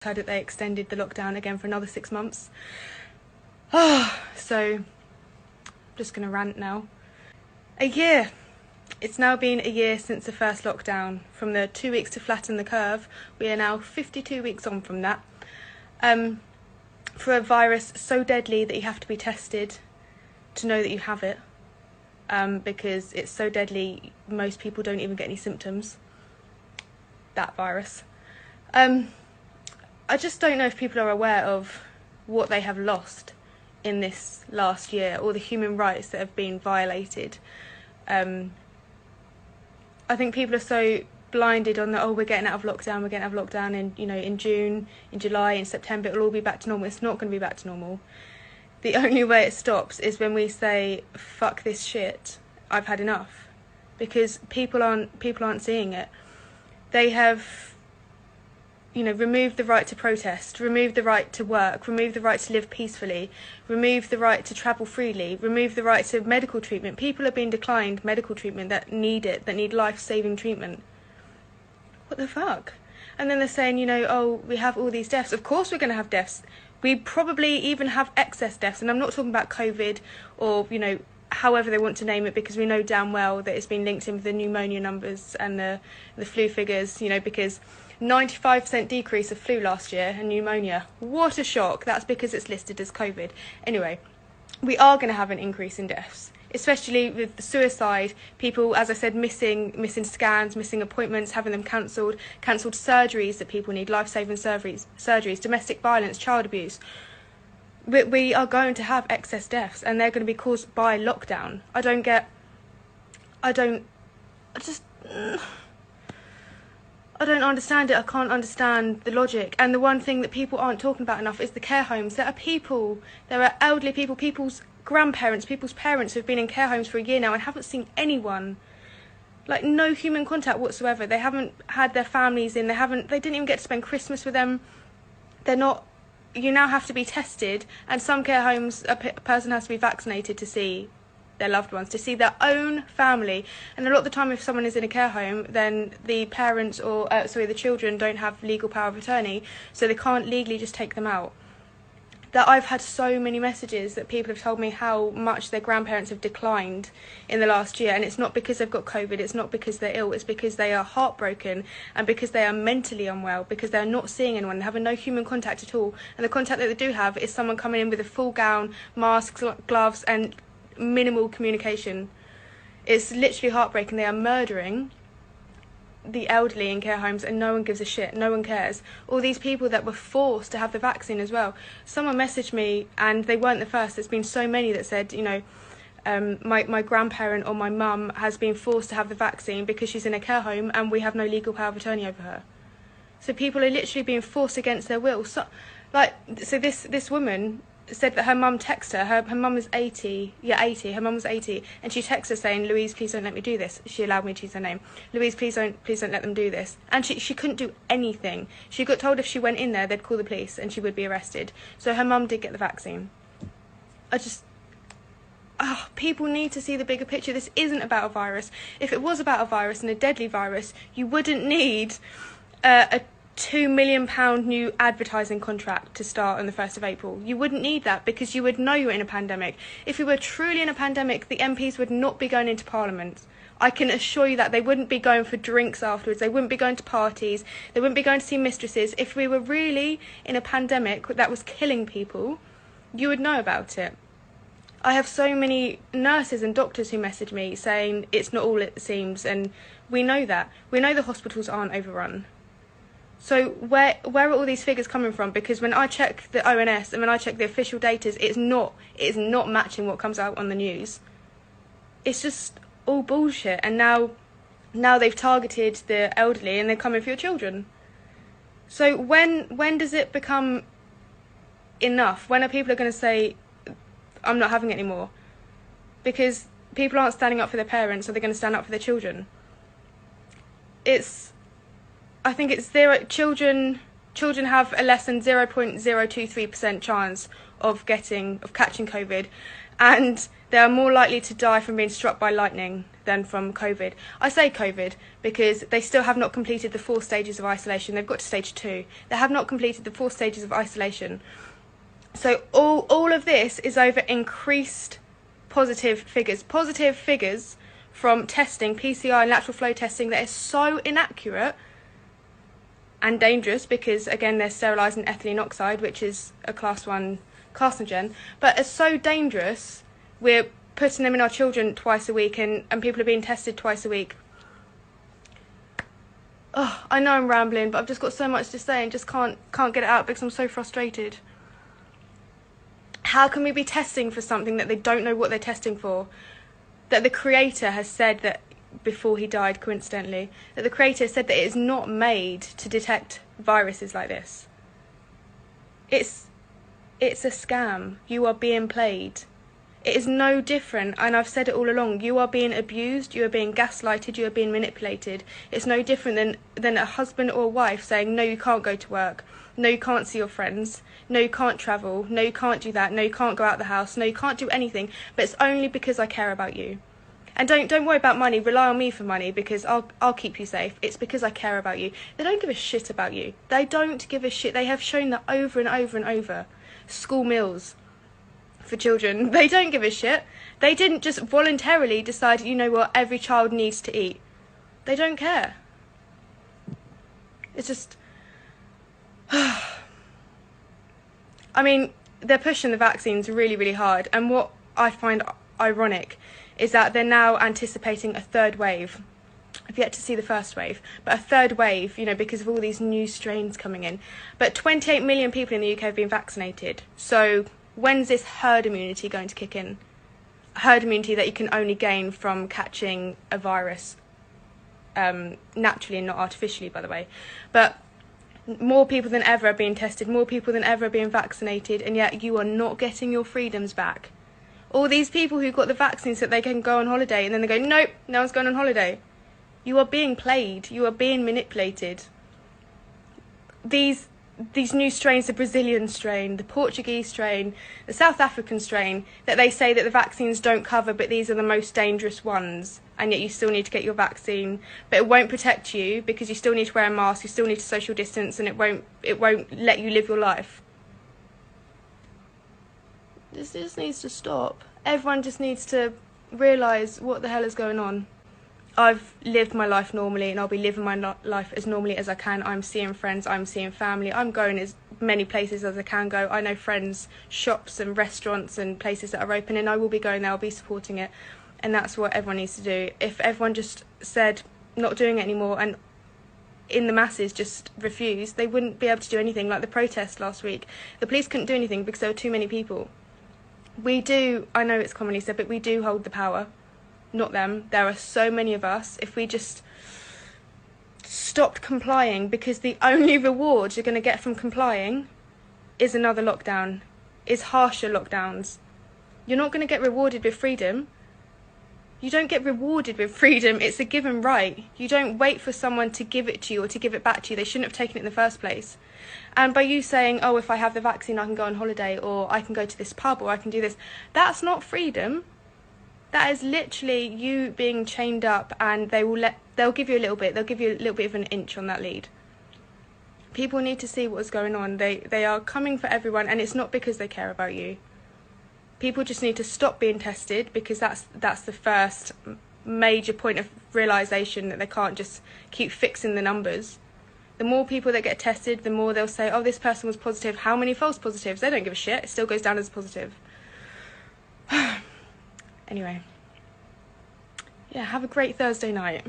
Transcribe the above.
heard that they extended the lockdown again for another 6 months. So I'm just going to rant now. A year. It's now been a year since the first lockdown. From the 2 weeks to flatten the curve, we are now 52 weeks on from that. For a virus so deadly that you have to be tested to know that you have it, because it's so deadly, most people don't even get any symptoms. That virus. I just don't know if people are aware of what they have lost in this last year, or the human rights that have been violated. I think people are so blinded on the, we're getting out of lockdown, and in June, in July, in September it'll all be back to normal. It's not going to be back to normal. The only way it stops is when we say, fuck this shit, I've had enough. Because people aren't seeing it. They have removed the right to protest, removed the right to work, removed the right to live peacefully, removed the right to travel freely, removed the right to medical treatment. People are being declined medical treatment that need it, that need life-saving treatment. What the fuck? And then they're saying, we have all these deaths. Of course we're going to have deaths. We probably even have excess deaths. And I'm not talking about COVID or, however they want to name it, because we know damn well that it's been linked in with the pneumonia numbers and the flu figures, because 95% decrease of flu last year and pneumonia. What a shock. That's because it's listed as COVID. Anyway, we are going to have an increase in deaths, especially with the suicide. People, as I said, missing scans, missing appointments, having them cancelled surgeries that people need, life-saving surgeries, domestic violence, child abuse. We are going to have excess deaths, and they're going to be caused by lockdown. I don't understand it. I can't understand the logic. And the one thing that people aren't talking about enough is the care homes. There are elderly people, people's grandparents, people's parents who've been in care homes for a year now and haven't seen anyone. Like, no human contact whatsoever. They haven't had their families in. They didn't even get to spend Christmas with them. You now have to be tested, and some care homes, a person has to be vaccinated to see their loved ones, to see their own family. And a lot of the time, if someone is in a care home, then the parents the children don't have legal power of attorney, so they can't legally just take them out. That I've had so many messages that people have told me how much their grandparents have declined in the last year, and it's not because they've got COVID, it's not because they're ill, it's because they are heartbroken and because they are mentally unwell, because they're not seeing anyone, they're having no human contact at all, and the contact that they do have is someone coming in with a full gown, masks, gloves and minimal communication. It's literally heartbreaking. They are murdering the elderly in care homes, and no one gives a shit. No one cares. All these people that were forced to have the vaccine as well. Someone messaged me, and they weren't the first. There's been so many that said, my grandparent or my mum has been forced to have the vaccine because she's in a care home and we have no legal power of attorney over her. So people are literally being forced against their will. So this woman said that her mum texted her. Her mum was 80. Yeah, 80. Her mum was 80, and she texted her saying, "Louise, please don't let me do this." She allowed me to use her name. "Louise, please don't let them do this." And she couldn't do anything. She got told if she went in there, they'd call the police and she would be arrested. So her mum did get the vaccine. People need to see the bigger picture. This isn't about a virus. If it was about a virus and a deadly virus, you wouldn't need a £2 million new advertising contract to start on the 1st of April. You wouldn't need that, because you would know you're in a pandemic. If we were truly in a pandemic, the MPs would not be going into Parliament. I can assure you that. They wouldn't be going for drinks afterwards. They wouldn't be going to parties. They wouldn't be going to see mistresses. If we were really in a pandemic that was killing people, you would know about it. I have so many nurses and doctors who message me saying it's not all it seems, and we know that. We know the hospitals aren't overrun. So where are all these figures coming from? Because when I check the ONS and when I check the official data, it's not matching what comes out on the news. It's just all bullshit. And now they've targeted the elderly, and they're coming for your children. So when does it become enough? When are people going to say, I'm not having it anymore? Because people aren't standing up for their parents, so they're going to stand up for their children. I think it's their children Children have a less than 0.023% chance of catching COVID, and they are more likely to die from being struck by lightning than from COVID. I say COVID because they still have not completed the 4 stages of isolation. They've got to stage 2. They have not completed the 4 stages of isolation. So all of this is over increased positive figures from testing, PCR and lateral flow testing, that is so inaccurate and dangerous because, again, they're sterilising ethylene oxide, which is a class 1 carcinogen, but it's so dangerous. We're putting them in our children twice a week, and people are being tested twice a week. Oh, I know I'm rambling, but I've just got so much to say and just can't get it out because I'm so frustrated. How can we be testing for something that they don't know what they're testing for? That the creator has said that, before he died, coincidentally, that the creator said that it is not made to detect viruses like this. It's a scam. You are being played. It is no different, and I've said it all along, you are being abused, you are being gaslighted, you are being manipulated. It's no different than a husband or a wife saying, no, you can't go to work, no, you can't see your friends, no, you can't travel, no, you can't do that, no, you can't go out the house, no, you can't do anything, but it's only because I care about you. And don't worry about money, rely on me for money because I'll keep you safe. It's because I care about you. They don't give a shit about you. They don't give a shit. They have shown that over and over and over. School meals for children, they don't give a shit. They didn't just voluntarily decide, you know what, every child needs to eat. They don't care. It's just... I mean, they're pushing the vaccines really, really hard, and what I find ironic is that they're now anticipating a 3rd wave. I've yet to see the 1st wave, but a 3rd wave, you know, because of all these new strains coming in. But 28 million people in the UK have been vaccinated. So when's this herd immunity going to kick in? Herd immunity that you can only gain from catching a virus naturally and not artificially, by the way. But more people than ever are being tested, more people than ever are being vaccinated, and yet you are not getting your freedoms back. All these people who got the vaccine so that they can go on holiday, and then they go, nope, no one's going on holiday. You are being played. You are being manipulated. These new strains, the Brazilian strain, the Portuguese strain, the South African strain, that they say that the vaccines don't cover, but these are the most dangerous ones, and yet you still need to get your vaccine. But it won't protect you because you still need to wear a mask, you still need to social distance, and it won't let you live your life. This just needs to stop. Everyone just needs to realise what the hell is going on. I've lived my life normally, and I'll be living my life as normally as I can. I'm seeing friends, I'm seeing family, I'm going as many places as I can go. I know friends, shops and restaurants and places that are open, and I will be going there, I'll be supporting it. And that's what everyone needs to do. If everyone just said not doing it anymore, and in the masses just refused, they wouldn't be able to do anything. Like the protest last week, the police couldn't do anything because there were too many people. We do, I know it's commonly said, but we do hold the power, not them. There are so many of us. If we just stopped complying, because the only reward you're going to get from complying is another lockdown, is harsher lockdowns. You're not going to get rewarded with freedom. You don't get rewarded with freedom. It's a given right. You don't wait for someone to give it to you or to give it back to you. They shouldn't have taken it in the first place. And by you saying, oh, if I have the vaccine, I can go on holiday, or I can go to this pub, or I can do this, that's not freedom. That is literally you being chained up, and they'll give you a little bit. They'll give you a little bit of an inch on that lead. People need to see what's going on. They are coming for everyone, and it's not because they care about you. People just need to stop being tested, because that's the first major point of realisation that they can't just keep fixing the numbers. The more people that get tested, the more they'll say, oh, this person was positive. How many false positives? They don't give a shit. It still goes down as positive. Anyway. Yeah, have a great Thursday night.